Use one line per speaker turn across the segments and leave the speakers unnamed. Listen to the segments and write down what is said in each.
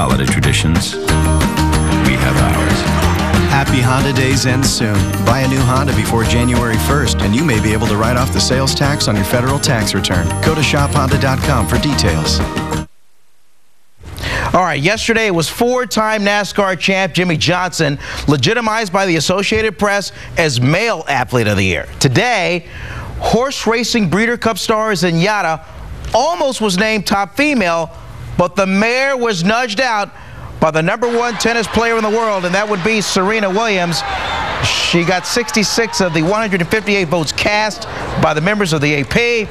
holiday traditions. We have ours.
Happy Honda Days end soon. Buy a new Honda before January 1st, and you may be able to write off the sales tax on your federal tax return. Go to shophonda.com for details.
All right, yesterday it was four-time NASCAR champ Jimmy Johnson legitimized by the Associated Press as Male Athlete of the Year. Today, horse racing Breeder Cup star Zenyatta almost was named top female, but the mare was nudged out by the #1 tennis player in the world, and that would be Serena Williams. She got 66 of the 158 votes cast by the members of the AP.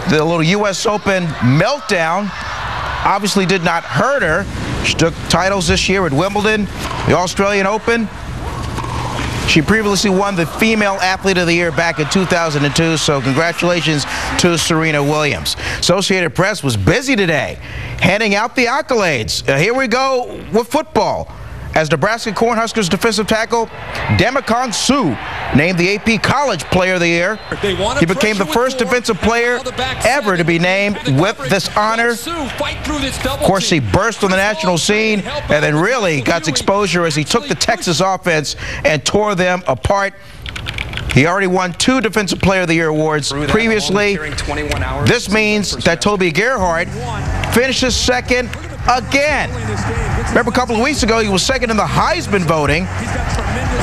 The little U.S. Open meltdown obviously did not hurt her. She took titles this year at Wimbledon, the Australian Open. She previously won the Female Athlete of the Year back in 2002, so congratulations to Serena Williams. Associated Press was busy today handing out the accolades. Here we go with football. As Nebraska Cornhuskers defensive tackle Demikong Suh named the AP College Player of the Year. He became the first defensive player ever to be named with this honor. Of course, he burst on the national scene and then really got exposure as he took the Texas offense and tore them apart. He already won 2 Defensive Player of the Year awards previously. This means that Toby Gerhart finishes second again. Remember, a couple of weeks ago, he was second in the Heisman voting.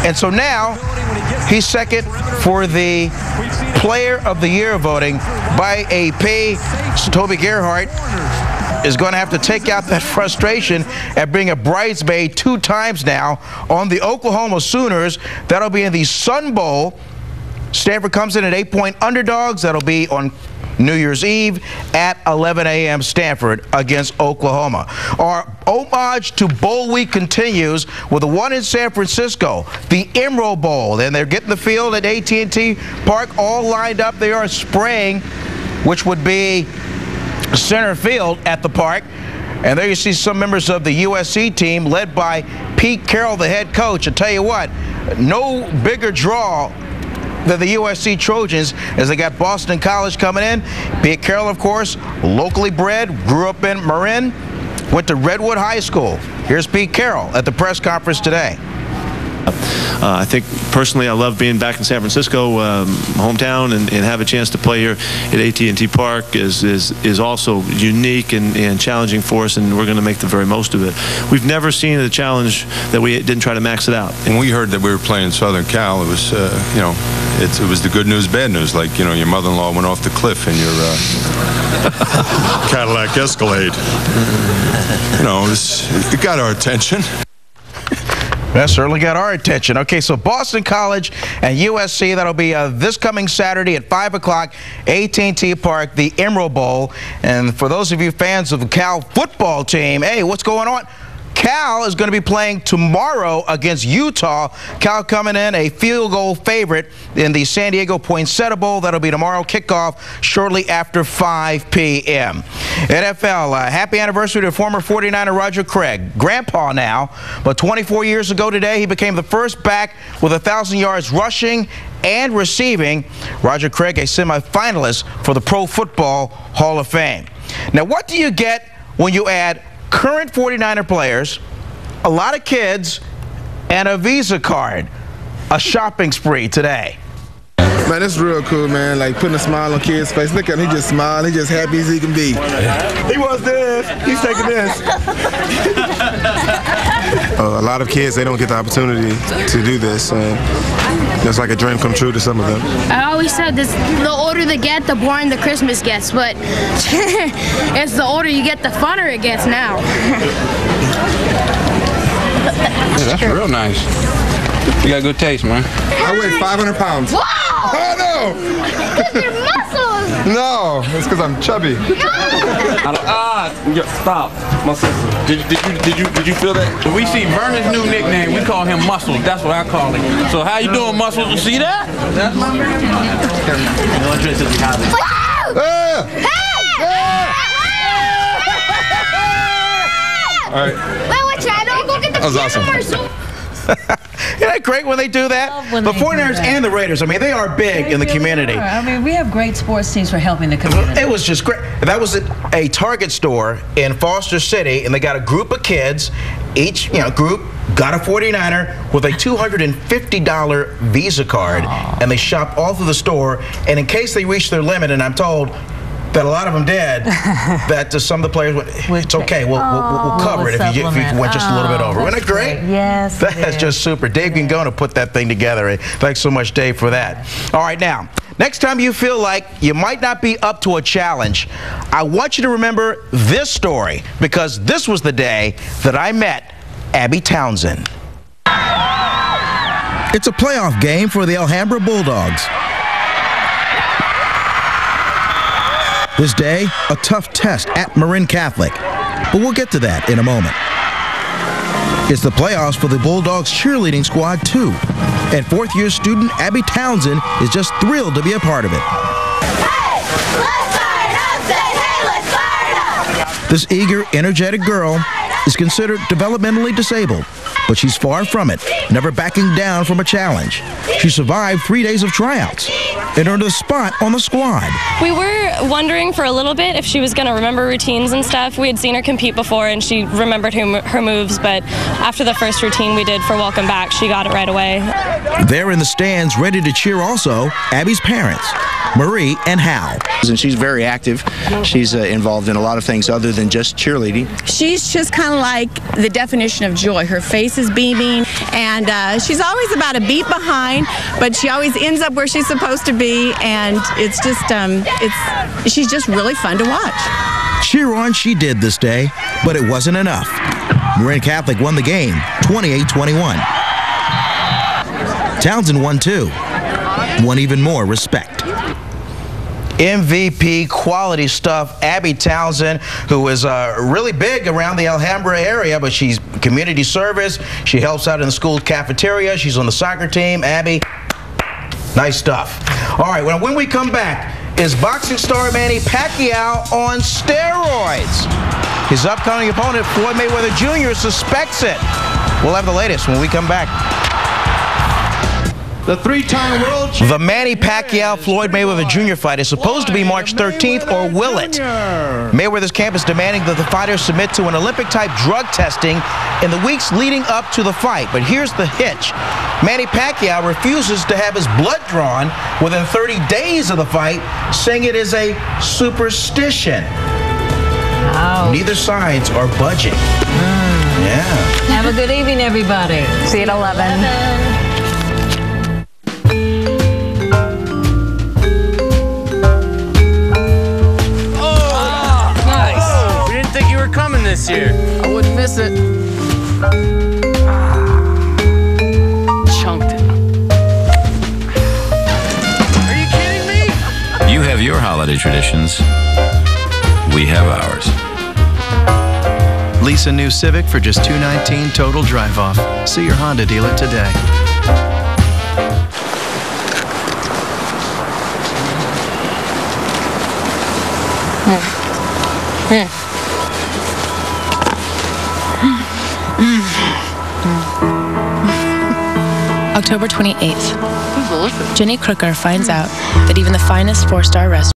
And so now he's second for the Player of the Year voting by AP. So Toby Gerhart is going to have to take out that frustration at being a bridesmaid 2 times now on the Oklahoma Sooners. That'll be in the Sun Bowl. Stanford comes in at 8-point underdogs. That'll be on New Year's Eve at 11 a.m. Stanford against Oklahoma. Our homage to Bowl Week continues with the one in San Francisco, the Emerald Bowl. And they're getting the field at AT&T Park all lined up. They are spraying, which would be center field at the park. And there you see some members of the USC team led by Pete Carroll, the head coach. I tell you what, no bigger draw than the USC Trojans as they got Boston College coming in. Pete Carroll, of course, locally bred, grew up in Marin, went to Redwood High School. Here's Pete Carroll at the press conference today.
I think personally I love being back in San Francisco, hometown, and have a chance to play here at AT&T Park is also unique and challenging for us, and we're going to make the very most of it. We've never seen a challenge that we didn't try to max it out.
When we heard that we were playing Southern Cal, it was you know, it was the good news, bad news. Like, you know, your mother-in-law went off the cliff in your Cadillac Escalade. You know, it got our attention.
That certainly got our attention. Okay, so Boston College and USC, that'll be this coming Saturday at 5 o'clock, AT&T Park, the Emerald Bowl. And for those of you fans of the Cal football team, hey, what's going on? Cal is going to be playing tomorrow against Utah. Cal coming in a field goal favorite in the San Diego Poinsettia Bowl. That'll be tomorrow, kickoff shortly after 5 p.m. NFL, happy anniversary to former 49er Roger Craig. Grandpa now, but 24 years ago today, he became the first back with 1,000 yards rushing and receiving. Roger Craig, a semifinalist for the Pro Football Hall of Fame. Now, what do you get when you add current 49er players, a lot of kids, and a Visa card? A shopping spree today.
Man, it's real cool, man. Like putting a smile on kids' face. Look at him, he just smiling. He just happy as he can be. He wants this. He's taking this. A lot of kids, they don't get the opportunity to do this, and it's like a dream come true to some of them.
I always said this: the older they get, the boring the Christmas gets. But it's the older you get, the funner it gets now.
Yeah, that's real nice. You got good taste, man.
I weigh 500 pounds.
Wow!
Oh, no!
Look at your muscles!
No, it's because I'm chubby.
Stop, my sister. Did you feel that? We see Vern's new nickname. We call him Muscles. That's what I call him. So how you doing, Muscles? You see that? That's my man.
All right.
Wait, what? Chad? Don't go get the
that was awesome.
commercial.
Isn't that great when they do that? The 49ers and the Raiders, I mean, they are big in the community.
I mean, we have great sports teams for helping the community.
It was just great. That was a Target store in Foster City, and they got a group of kids. Each group got a 49er with a $250 Visa card, and they shopped all through the store. And in case they reached their limit, and I'm told that a lot of them did, that some of the players went, it's okay, we'll cover it if you went just a little bit over. Wasn't that great?
Yes.
That's just super. Dave Gangona put that thing together. Thanks so much, Dave, for that. All right, now, next time you feel like you might not be up to a challenge, I want you to remember this story, because this was the day that I met Abby Townsend. It's a playoff game for the Alhambra Bulldogs. This day, a tough test at Marin Catholic, but we'll get to that in a moment. It's the playoffs for the Bulldogs cheerleading squad, too, and fourth-year student Abby Townsend is just thrilled to be a part of it.
Hey, let's fire it up! Say, hey, let's fire it up!
This eager, energetic girl is considered developmentally disabled, but she's far from it, never backing down from a challenge. She survived 3 days of tryouts and earned a spot on the squad.
We were wondering for a little bit if she was going to remember routines and stuff. We had seen her compete before and she remembered her moves, but after the first routine we did for Welcome Back, she got it right away.
There in the stands, ready to cheer also, Abby's parents, Marie and Hal.
And she's very active. She's involved in a lot of things other than just cheerleading.
She's just kind of like the definition of joy. Her face is beaming, and she's always about a beat behind, but she always ends up where she's supposed to be, and it's just, she's just really fun to watch.
Cheer on she did this day, but it wasn't enough. Marin Catholic won the game, 28-21. Townsend won too. Won even more respect. MVP quality stuff. Abby Townsend, who is really big around the Alhambra area, but she's community service. She helps out in the school cafeteria. She's on the soccer team. Abby, nice stuff. All right, well, when we come back, is boxing star Manny Pacquiao on steroids? His upcoming opponent, Floyd Mayweather Jr., suspects it. We'll have the latest when we come back.
The three-time world champion.
The Manny Pacquiao-Floyd Mayweather Jr. fight is supposed to be March 13th, or will it? Mayweather's camp is demanding that the fighters submit to an Olympic-type drug testing in the weeks leading up to the fight. But here's the hitch. Manny Pacquiao refuses to have his blood drawn within 30 days of the fight, saying it is a superstition. Ouch. Neither sides are budging. Yeah.
Have a good evening, everybody.
See you at 11.
Coming this year. I wouldn't miss it. Chunked it. Are you kidding me?
You have your holiday traditions. We have ours.
Lease a new Civic for just $219 total drive-off. See your Honda dealer today.
October 28th. Jenny Crooker finds out that even the finest four-star restaurant